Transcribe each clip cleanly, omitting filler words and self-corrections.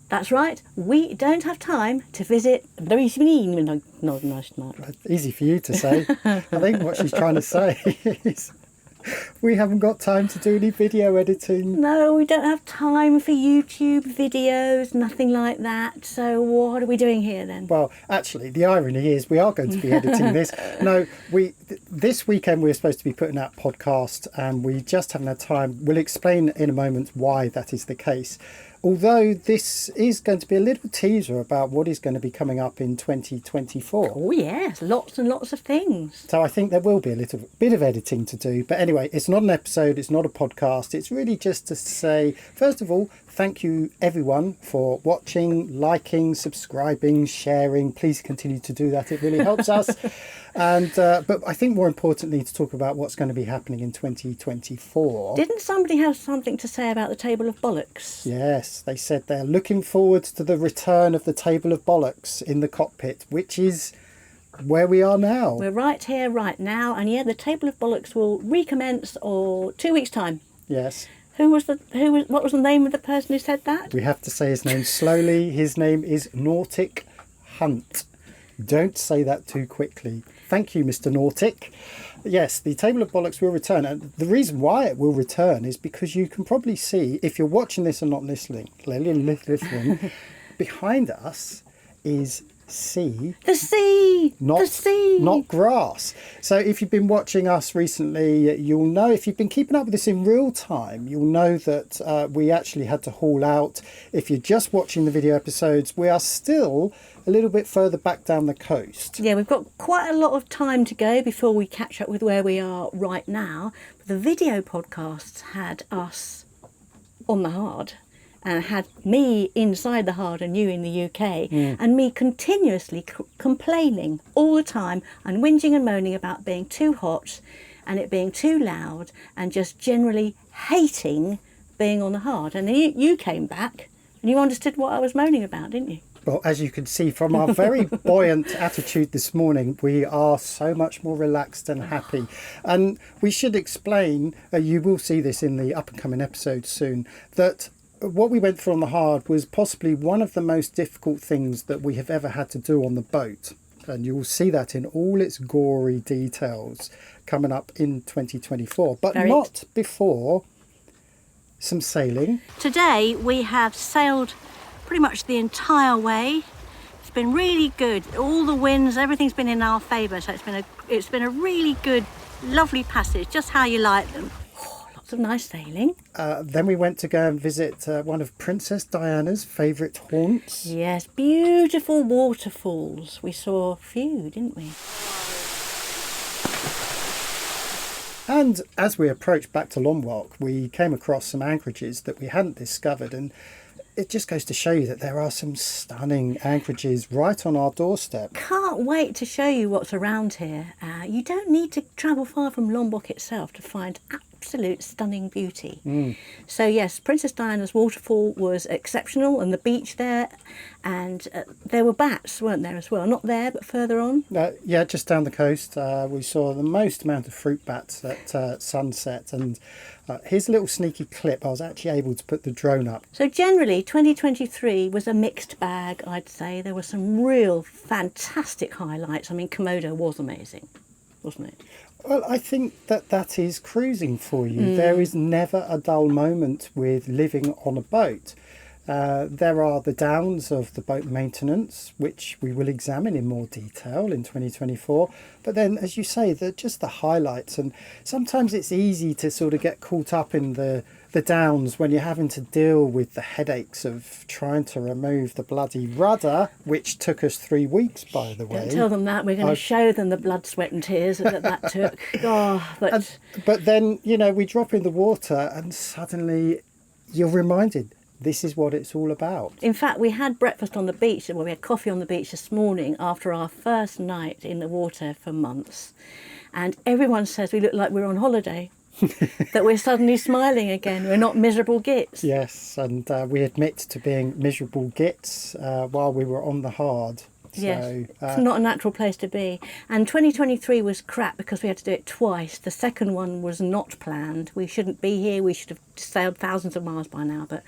That's right. We don't have time to visit. Easy for you to say. I think what she's trying to say is we haven't got time to do any video editing. No, we don't have time for YouTube videos, nothing like that. So what are we doing here then? Well, actually, the irony is we are going to be editing this. No, this weekend we're supposed to be putting out a podcast and we just haven't had time. We'll explain in a moment why that is the case. Although this is going to be a little teaser about what is going to be coming up in 2024. Oh yes, lots and lots of things. So I think there will be a little bit of editing to do. But anyway, it's not an episode, it's not a podcast. It's really just to say, first of all, thank you everyone for watching, liking, subscribing, sharing. Please continue to do that. It really helps us. And but I think more importantly to talk about what's going to be happening in 2024. Didn't somebody have something to say about the Table of Bollocks? Yes, they said they're looking forward to the return of the Table of Bollocks in the cockpit, which is where we are now. We're right here, right now, and yeah, the Table of Bollocks will recommence or 2 weeks' time. Yes. What was the name of the person who said that? We have to say his name slowly. His name is Nautic Hunt. Don't say that too quickly. Thank you, Mr. Nautic. Yes, the Table of Bollocks will return. And the reason why it will return is because you can probably see, if you're watching this and not listening, behind us is sea. The sea! Not, the sea! Not grass. So if you've been watching us recently, you'll know, if you've been keeping up with this in real time, you'll know that we actually had to haul out. If you're just watching the video episodes, we are still a little bit further back down the coast. Yeah, we've got quite a lot of time to go before we catch up with where we are right now. But the video podcasts had us on the hard. And had me inside the hard and you in the UK, and me continuously complaining all the time and whinging and moaning about being too hot and it being too loud and just generally hating being on the hard. And then you came back and you understood what I was moaning about, didn't you? Well, as you can see from our very buoyant attitude this morning, we are so much more relaxed and happy. And we should explain, you will see this in the up-and-coming episode soon, that what we went through on the hard was possibly one of the most difficult things that we have ever had to do on the boat. And you will see that in all its gory details coming up in 2024. But not before some sailing. Today we have sailed pretty much the entire way. It's been really good. All the winds, everything's been in our favour. So it's been a really good, lovely passage, just how you like them. Of nice sailing. Then we went to go and visit one of Princess Diana's favourite haunts. Yes, beautiful waterfalls. We saw a few, didn't we? And as we approached back to Lombok, we came across some anchorages that we hadn't discovered, and it just goes to show you that there are some stunning anchorages right on our doorstep. Can't wait to show you what's around here. You don't need to travel far from Lombok itself to find absolute stunning beauty. So yes, Princess Diana's waterfall was exceptional, and the beach there, and there were bats, weren't there, as well? Not there, but further on. Yeah, just down the coast. We saw the most amount of fruit bats at sunset, and here's a little sneaky clip. I was actually able to put the drone up. So generally 2023 was a mixed bag, I'd say. There were some real fantastic highlights. I mean, Komodo was amazing, wasn't it? Well, I think that is cruising for you. There is never a dull moment with living on a boat. There are the downs of the boat maintenance, which we will examine in more detail in 2024. But then, as you say, just the highlights. And sometimes it's easy to sort of get caught up in the downs when you're having to deal with the headaches of trying to remove the bloody rudder, which took us 3 weeks, by the way. Don't tell them that. We're going to show them the blood, sweat and tears that took. But then, we drop in the water and suddenly you're reminded this is what it's all about. In fact, we had breakfast on the beach, we had coffee on the beach this morning after our first night in the water for months. And everyone says we look like we're on holiday. That we're suddenly smiling again. We're not miserable gits. Yes, and we admit to being miserable gits while we were on the hard. Yes, so, it's not a natural place to be. And 2023 was crap because we had to do it twice. The second one was not planned. We shouldn't be here. We should have sailed thousands of miles by now, but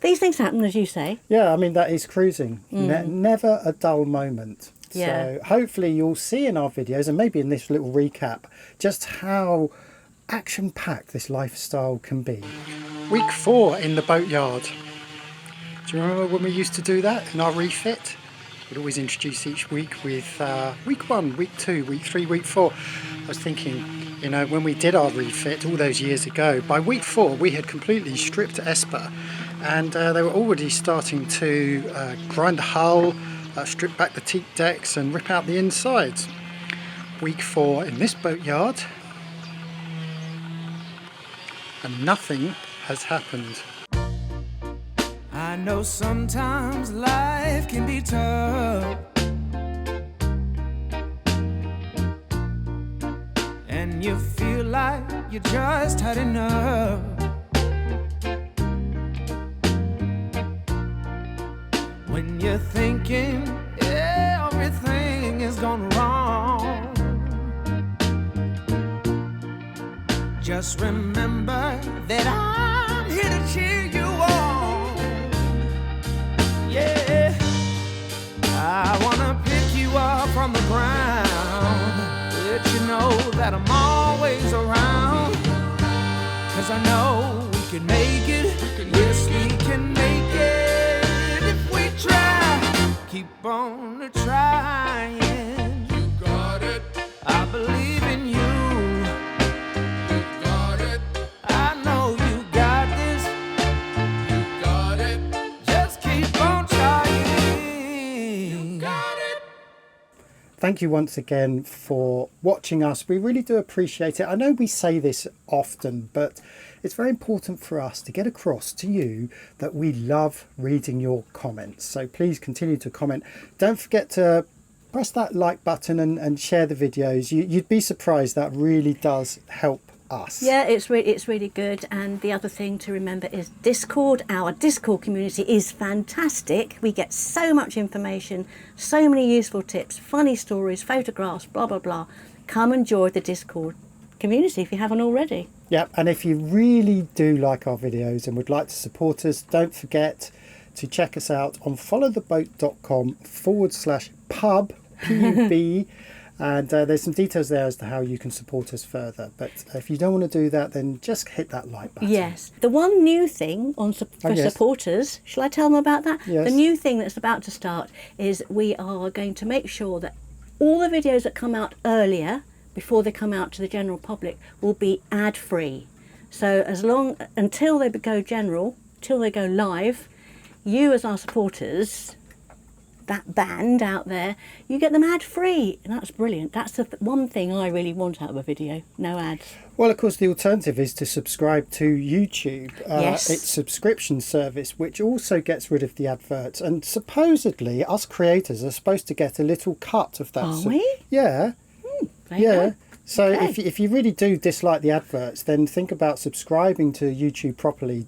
these things happen, as you say. Yeah, I mean, that is cruising. Never a dull moment. Yeah. So hopefully you'll see in our videos, and maybe in this little recap, just how action-packed this lifestyle can be. Week 4 in the boatyard. Do you remember when we used to do that in our refit? We'd always introduce each week with week 1, week 2, week 3, week 4. I was thinking, you know, when we did our refit all those years ago, by week 4 we had completely stripped Esper, and they were already starting to grind the hull, strip back the teak decks and rip out the insides. Week 4 in this boatyard, and nothing has happened. I know sometimes life can be tough, and you feel like you just had enough. When you're thinking everything is gone wrong, just remember that I'm here to cheer you on. Yeah, I wanna pick you up from the ground, let you know that I'm always around. 'Cause I know we can make it, yes we can make it if we try. Keep on trying. You got it. I believe in you. You got it. I know you got this. You got it. Just keep on trying. You got it. Thank you once again for watching us. We really do appreciate it. I know we say this often, but it's very important for us to get across to you that we love reading your comments. So please continue to comment. Don't forget to press that like button and share the videos. You'd be surprised, that really does help us. Yeah, it's really good. And the other thing to remember is Discord. Our Discord community is fantastic. We get so much information, so many useful tips, funny stories, photographs, blah blah blah. Come and join the Discord community if you haven't already. Yep, and if you really do like our videos and would like to support us, don't forget to check us out on followtheboat.com/pub, PUB, and there's some details there as to how you can support us further. But if you don't want to do that, then just hit that like button. Yes. The one new thing for yes. supporters, shall I tell them about that? Yes. The new thing that's about to start is we are going to make sure that all the videos that come out earlier, before they come out to the general public, will be ad-free. So until they go general, till they go live, you as our supporters, that band out there, you get them ad-free, and that's brilliant. That's the one thing I really want out of a video, no ads. Well, of course, the alternative is to subscribe to YouTube. Yes. It's a subscription service, which also gets rid of the adverts. And supposedly, us creators are supposed to get a little cut of that. Are we? Yeah. There you go. So Okay. if you really do dislike the adverts, then think about subscribing to YouTube properly,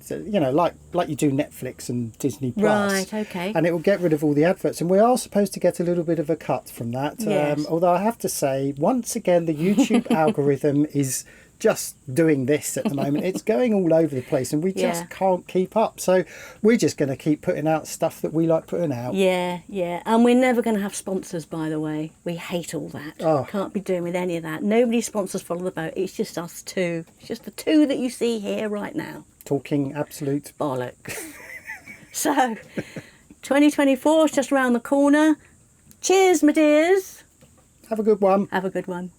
like you do Netflix and Disney Plus. Right, okay. And it will get rid of all the adverts. And we are supposed to get a little bit of a cut from that. Yes. Although I have to say, once again, the YouTube algorithm is just doing this at the moment. It's going all over the place and we just Yeah. can't keep up. So we're just going to keep putting out stuff that we like putting out. Yeah. And we're never going to have sponsors, by the way. We hate all that. Oh. Can't be doing with any of that. Nobody sponsors Follow the Boat. It's just us two. It's just the two that you see here right now. Talking absolute Bollocks. So, 2024 is just around the corner. Cheers, my dears. Have a good one. Have a good one.